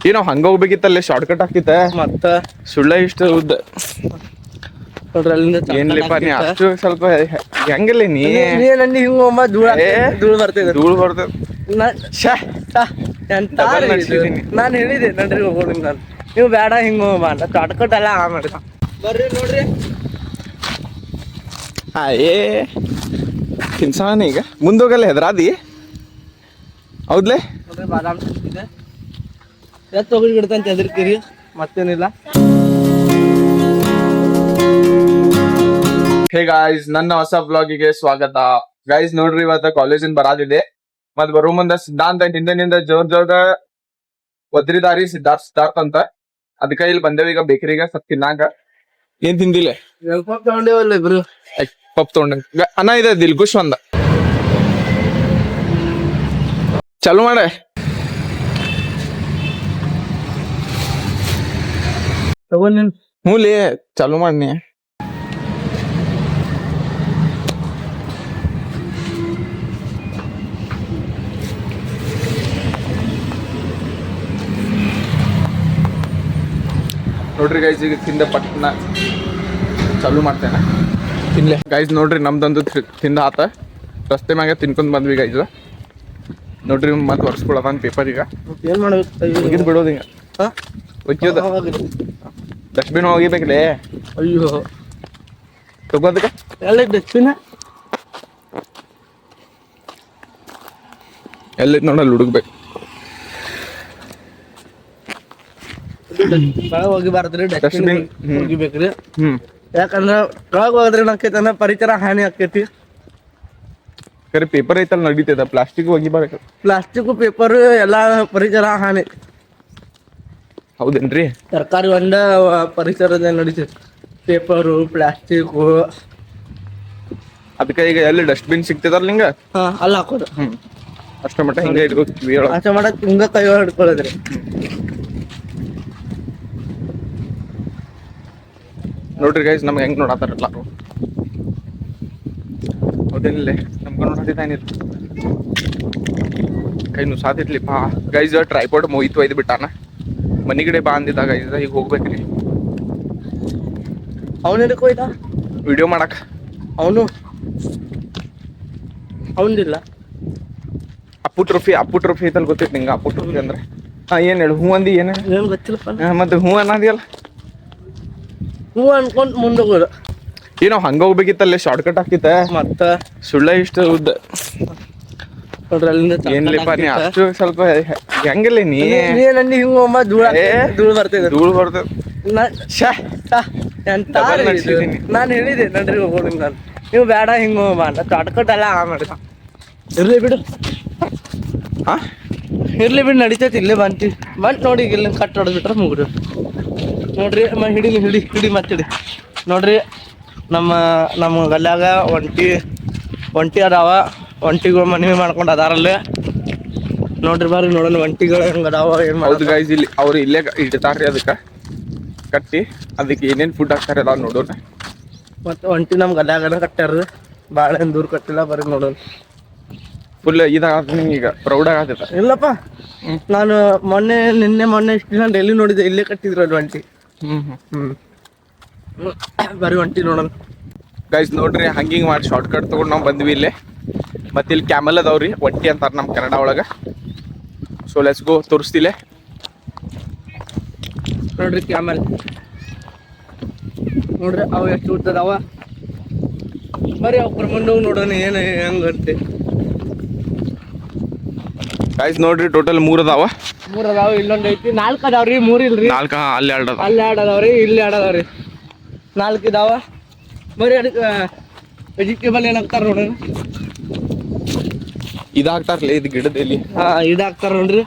ಏನೋ ಹಂಗ ಹೋಗ್ಬೇಕಿತ್ತಲ್ಲೇ short cut ಹಾಕಿತ್ತ ಮತ್ತ ಸುಳ್ಳ ಇಷ್ಟ ಉದ್ದ ನೋಡ್ರಿ ಅಲ್ಲಿಂದ ಏನ್ಲಿಪ್ಪ ನೀ ಅಷ್ಟು ಸ್ವಲ್ಪ ಹೆಂಗಿಲ್ಲ ನೀ ನೀ ಹಿಂಗ ಧೂಳು ಬರ್ತಿದೆ ಧೂಳು ಬರ್ತದ ಡಬಲ್ ನಡ್ಸಿದೀನಿ ನಾನು ಹೇಳಿದೆ ನಡ್ರಿ ಹೋಗೋಣ ನಾನು ನೀವು ಬೇಡ ಹಿಂಗ ಹೋಗ ಶಾರ್ಟ್ ಕಟ್ ಎಲ್ಲ ಮಾಡಿದ ಬರ್ರಿ ನೋಡ್ರಿ ಏ ತಿನ್ಸಾನ ಈಗ ಮುಂದೋಗಲ್ಲ ಹೆದ್ರಾದಿ ಹೌದ್ಲೆ ನೋಡ್ರಿ ಬಾದಾಮ್ ಸಿಕ್ಕಿದೆ ಎತ್ತು ಹೋಗಿ ಗಿಡ್ತಂತ ಹೆದರ್ಕಿರಿ ಮತ್ತೇನಿಲ್ಲ. ಹೇ ಗಾಯ್ಸ್, ನನ್ನ ಹೊಸ ಬ್ಲಾಗಿಗೆ ಸ್ವಾಗತ. ಗೈಸ್ ನೋಡ್ರಿ, ಇವತ್ತ ಕಾಲೇಜಿಂದ ಬರಾದಿದೆ. ಮತ್ ಬರೋ ಮುಂದ ಸಿದ್ಧಾಂತ ಹಿಂದಿನಿಂದ ಜೋರ್ ಒದ್ರಿದಾರಿ ಸಿದ್ಧಾರ್ಥ ಅಂತ. ಅದಕ್ಕ ಇಲ್ಲಿ ಬಂದೇವ ಈಗ ಬೇಕರಿಗೆ ಸ್ವಲ್ಪ ತಿನ್ನಾಕ. ಏನ್ ತಿಂದಿಲ್ಲ? ಪಪ್ ತಗೊಂಡೇವಲ್ಲ ಇಬ್ರು. ಪಪ್ ತಗೊಂಡ ಅನ್ನ ಇದೆ ದಿಲ್ಗುಷ್ ಒಂದ ಚಲೋ ಮಾಡೆ. ಹ್ಞೂಲಿ ಚಾಲು ಮಾಡ್ನಿ. ನೋಡ್ರಿ ಗೈಸ್, ಈಗ ತಿಂದ ಪಟ್ನ ಚಾಲು ಮಾಡ್ತೇನೆ. ತಿನ್ಲೆ ಗೈಸ್. ನೋಡ್ರಿ ನಮ್ದೊಂದು ತಿಂದ ಆತ. ರಸ್ತೆ ಮ್ಯಾಗ ತಿನ್ಕೊಂಡ್ ಬಂದ್ವಿ ಗೈಸ್. ನೋಡ್ರಿ ಮತ್ತೆ ಒರ್ಸ್ಕೊಳದ ಪೇಪರ್. ಈಗ ಏನ್ ಮಾಡ್ಬೇಕು? ಒಗಿದ್ ಬಿಡೋದು ಹಿಂಗ ಒಗ್ಯೋದ. ಡಸ್ಟ್ಬಿನ್ ಒಗಿಬೇಕಲೇ. ಅಯ್ಯೋ ತಗೋದಕ್ಕೆ ಎಲ್ಲ ಡಸ್ಟ್ಬಿನ್ ಎಲ್ಲಿದ್ ನೋಡಲ್ಲಿ ಹುಡುಗ್ಬೇಕು. ಹೋಗಿಬಾರ್ದ್ರಿ, ಡಸ್ಟ್ಬಿನ್ ಹೋಗಿಬೇಕ್ರಿ. ಯಾಕಂದ್ರ ಒಳಗ್ ಹೋಗದ್ರಿ ಏನಾಕೈತಿ ಪರಿಸರ ಹಾನಿ ಆಕೈತಿ. ಕರೆ ಪೇಪರ್ ಐತಲ್ಲ ನಡೀತದ, ಪ್ಲಾಸ್ಟಿಕ್ ಒಗಿಬಾರ್ದು. ಪ್ಲಾಸ್ಟಿಕ್ ಪೇಪರ್ ಎಲ್ಲಾ ಪರಿಸರ ಹಾನಿ. ಹೌದೇನ್ರಿ? ತರಕಾರಿ ಒಂದ ಪರಿಸರದ ನಡೀತೈತಿ, ಪೇಪರು ಪ್ಲಾಸ್ಟಿಕ್. ಅದಕ್ಕೆ ಈಗ ಎಲ್ಲಿ ಡಸ್ಟ್ಬಿನ್ ಸಿಗ್ತದಲ್ಲ ನಿಂಗ ಅಲ್ಲಿ ಹಾಕೋದು. ಅಷ್ಟ ಮಟ್ಟ ಹಿಂಗ ಇಟ್ಕೋತೀವಿ. ಅಷ್ಟ ಮಟ್ಟ ಹಿಂಗ ಕೈ ಹಿಡ್ಕೊಳ್ಳೋದ್ರಿ. ನೋಡ್ರಿ ಗೈಸ್, ನಮ್ಗೆ ಹೆಂಗ್ ನೋಡತ್ತಾರಲ್ಲ. ಹೌದೇನಿಲ್ಲ? ನಮ್ಗ ನೋಡತ್ತಿದ್ದಾನಿಲ್ಲ, ಕೈ ನುಸಾತಿತ್ಲಿಪಾ ಗೈಸ್. ಟ್ರೈಪಾಡ್ ಮುಗಿತು, ಒಯ್ದು ಬಿಟ್ಟಾನ. ಮನಿಗಡೆ ಬಾ ಅಂದಿದ್ದ ಗೈಸ್. ಈಗ ಹೋಗ್ಬೇಕ್ರಿ. ಅವನ ಹೋಯ್ತಾ ವಿಡಿಯೋ ಮಾಡಕ್. ಅವನದಿಲ್ಲ. ಅಪ್ಪು ಟ್ರೋಫಿ ಐತಲ್, ಗೊತ್ತೈತಿ ನಿಂಗ? ಅಪ್ಪು ಟ್ರೋಫಿ ಅಂದ್ರೆ ಏನ್ ಹೇಳು? ಹೂ ಅಂದಿ ಏನ ಗೊತ್ತಿಲ್ಲಪ್ಪ. ಮತ್ತೆ ಹೂ ಅನ್ನದಿಯಲ್ಲ. ಹೂ ಅನ್ಕೊಂಡ್ ಮುಂದೆ ಹೋಗೋದು. ಏನೋ ಹಂಗ ಹೋಗ್ಬೇಕಿತ್ತಲ್ಲೇ ಶಾರ್ಟ್ ಕಟ್ ಹಾಕಿತ್ತ ಮತ್ತ ಸುಳ್ಳ ಇಷ್ಟ ಉದ್ದ. ನೋಡ್ರಿ ಅಲ್ಲಿಂದ ಏನ್ಲಿಪ್ಪ ನೀ ಅಷ್ಟು ಸ್ವಲ್ಪ ಹೆಂಗಿಲ್ಲ ನೀ ಹಿಂಗ ಧೂಳು ಬರ್ತಿದೆ. ಧೂಳು ಬರ್ತದ. ನಾನು ಹೇಳಿದೆ ನಡ್ರಿ ಹೋಗೋಣ ನಾನು. ನೀವು ಬೇಡ ಹಿಂಗ ಹೋಗ ಶಾರ್ಟ್ ಕಟ್ ಎಲ್ಲ ಮಾಡಿದ. ಇರ್ಲಿ ಬಿಡು, ಇರ್ಲಿ ಬಿಡು, ನಡಿತೈತಿ. ಇಲ್ಲೇ ಬಂತು ನೋಡಿ. ಈಗ ಇಲ್ಲಿ ಕಟ್ ಹೊಡೆದ್ಬಿಟ್ರೆ ಮುಗಿದು. ನೋಡ್ರಿ ಹಿಡಿ ಮತ್ತಿಡಿ. ನೋಡ್ರಿ ನಮ್ಮ ಗಲ್ಯಾಗ ಒಂಟಿ ಅದಾವ. ಒಂಟಿಗಳು ಮನವಿ ಮಾಡ್ಕೊಂಡು ಅದಾರಲ್ಲಿ. ನೋಡ್ರಿ ಬರ್ರಿ ನೋಡೋಣ ಒಂಟಿಗಳು ಹೆಂಗ ಅದಾವ, ಏನ್ ಮಾಡೋದು ಗೈಸ್. ಇಲ್ಲಿ ಅವ್ರು ಇಲ್ಲೇ ಇಡ್ತಾರ್ರಿ, ಅದಕ್ಕೆ ಕಟ್ಟಿ ಅದಕ್ಕೆ ಏನೇನ್ ಫುಡ್ ಹಾಕ್ತಾರೆ ಅದಾವ ನೋಡೋಣ. ಮತ್ತೆ ಒಂಟಿ ನಮ್ ಗಲ್ಯಾಗನ ಕಟ್ಟಾರ, ಭಾಳ ಏನ್ ದೂರ ಕಟ್ಟಿಲ್ಲ. ಬರ್ರಿ ನೋಡೋಣ. ಫುಲ್ ಇದಾಗ ಈಗ ಪ್ರೌಡ್ ಆಗತ್ತ. ಇಲ್ಲಪ್ಪ, ನಾನು ಮೊನ್ನೆ ಇಷ್ಟು ದಿನ ಡೈಲಿ ನೋಡಿದ್ದೆ, ಇಲ್ಲೇ ಕಟ್ಟಿದ್ರು ಅದು ಒಂಟಿ. ಬರೀ ಒಂಟಿ ನೋಡೋಣ ಗೈಸ್. ನೋಡ್ರಿ ಹಂಗಿಂಗ್ ಮಾಡಿ ಶಾರ್ಟ್ ಕಟ್ ತಗೊಂಡು ನಾವು ಬಂದ್ವಿ ಇಲ್ಲೇ. ಮತ್ತೆ ಇಲ್ಲಿ ಕ್ಯಾಮಲ್ ಅದಾವ್ರಿ, ಒಂಟಿ ಅಂತಾರ ನಮ್ಮ ಕನ್ನಡ ಒಳಗ. ಸೊ ಲೆಟ್ಸ್ ಗೋ, ತೋರಿಸ್ತಿಲೆ. ನೋಡ್ರಿ ಕ್ಯಾಮಲ್ ನೋಡ್ರಿ, ಅವು ಎಷ್ಟು ಉದ್ದದಾವ. ಬರೀ ಅವ್ ಕರ್ಕೊಂಡು ನೋಡೋಣ ಏನು ಹೆಂಗಂತೆ. ಗೈಸ್ ನೋಡ್ರಿ, ಟೋಟಲ್ 3 ಅದಾವ. 3 ಅದಾವ. ಇಲ್ಲೊಂದು ಐತಿ. 4 ಅದಾವ್ರಿ, 3 ಇಲ್ರಿ. 4 ಅಲ್ಲಿ 2 ಅದಾವ. ಅಲ್ಲಿ 2 ಅದಾವ್ರಿ, ಇಲ್ಲಿ 2 ಅದಾವ್ರಿ. 4 ಇದಾವ. ಬರೀ ಅದಕ್ಕೆ ವೆಜಿಟೇಬಲ್ ಏನಾಗ್ತಾರ ನೋಡ್ರಿ, ಇದಾಗ್ತಾರಲ್ಲ ಇದು ಗಿಡದಲ್ಲಿ. ಇದಾಗ್ತಾರ ನೋಡ್ರಿ.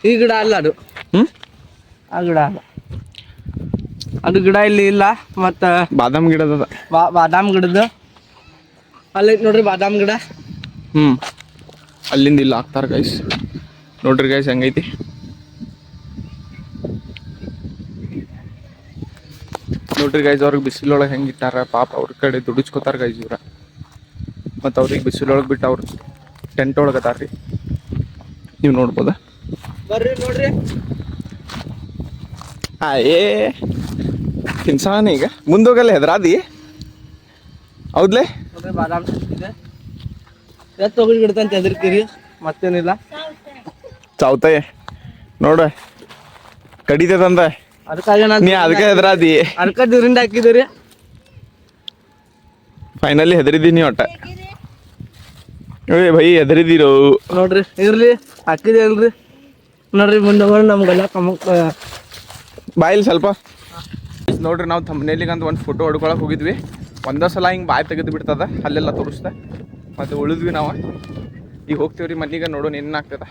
ಈ ಗಿಡ ಅಲ್ಲ ಅದು, ಆ ಗಿಡ ಅಲ್ಲ ಅದು. ಗಿಡ ಇಲ್ಲಿ ಇಲ್ಲ. ಮತ್ತ ಬಾದಾಮ್ ಗಿಡದ ಬಾದಾಮ್ ಗಿಡದ ಅಲ್ಲಿ ನೋಡ್ರಿ, ಬಾದಾಮ್ ಗಿಡ. ಅಲ್ಲಿಂದ ಇಲ್ಲ ಹಾಕ್ತಾರ ಗೈಸ್. ನೋಡ್ರಿ ಗೈಸ್ ಹೆಂಗೈತಿ. ನೋಡ್ರಿ ಗೈಸ್, ಅವ್ರಿಗೆ ಬಿಸಿಲೊಳಗೆ ಹೆಂಗೆ ಇಟ್ಟಾರ ಪಾಪ. ಅವ್ರ ಕಡೆ ದುಡಿಸ್ಕೋತಾರ ಗೈಸ್ ಇವ್ರ. ಮತ್ತು ಅವ್ರಿಗೆ ಬಿಸಿಲೊಳಗೆ ಬಿಟ್ಟು ಅವ್ರು ಟೆಂಟ್ ಒಳಗೆ ಅದಾರ್ರಿ, ನೀವು ನೋಡ್ಬೋದ. ಬರ್ರಿ ನೋಡ್ರಿ, ಏ ತಿನ್ಸಾನ ಈಗ ಮುಂದೋಗಲ್ಲ ಹೆದ್ರಾದಿ ಹೌದ್ಲೆ ನೋಡ್ರಿ ಬಾದಾಮ್ ಇದೆ ಎತ್ತು ಹೋಗಿ ಬಿಡ್ತಂತ ಹೆದರ್ತೀರಿ ಮತ್ತೇನಿಲ್ಲ ಚಾವ್ತಾಯ ನೋಡ ಕಡಿತದಂದ ಅದಕ್ಕಾಗಿ ನೀ ಅದಕ್ಕೆ ಹೆದ್ರಾದಿ ಅದಕ್ಕೆ ದೂರಿಂದ ಹಾಕಿದ್ರಿ ಫೈನಲಿ ಹೆದರಿದ್ದೀನಿ ಒಟ್ಟ ಏ ಭೈ ಹೆದರಿದಿರೋ ನೋಡ್ರಿ ಇರ್ಲಿ ಹಾಕಿದೆ ಅಲ್ರಿ ನೋಡ್ರಿ ಮುಂದೆ ನಮ್ಗೆಲ್ಲ ಬಾಯಿಲ್ ಸ್ವಲ್ಪ ನೋಡ್ರಿ ನಾವು ಥಂಬ್ನೇಲಿಗೆ ಅಂತ ಒಂದು ಫೋಟೋ ಹೊಡ್ಕೊಳಕ್ ಹೋಗಿದ್ವಿ ಒಂದೇ ಸಲ ಹಿಂಗೆ ಬಾಯಿ ತೆಗೆದು ಬಿಡ್ತದ ಅಲ್ಲೆಲ್ಲ ತೋರಿಸ್ದೆ ಮತ್ತೆ ಉಳಿದ್ವಿ ನಾವು ಈಗ ಹೋಗ್ತೀವ್ರಿ ಮನೆಗೆ ನೋಡೋಣ ಏನಾಗ್ತದ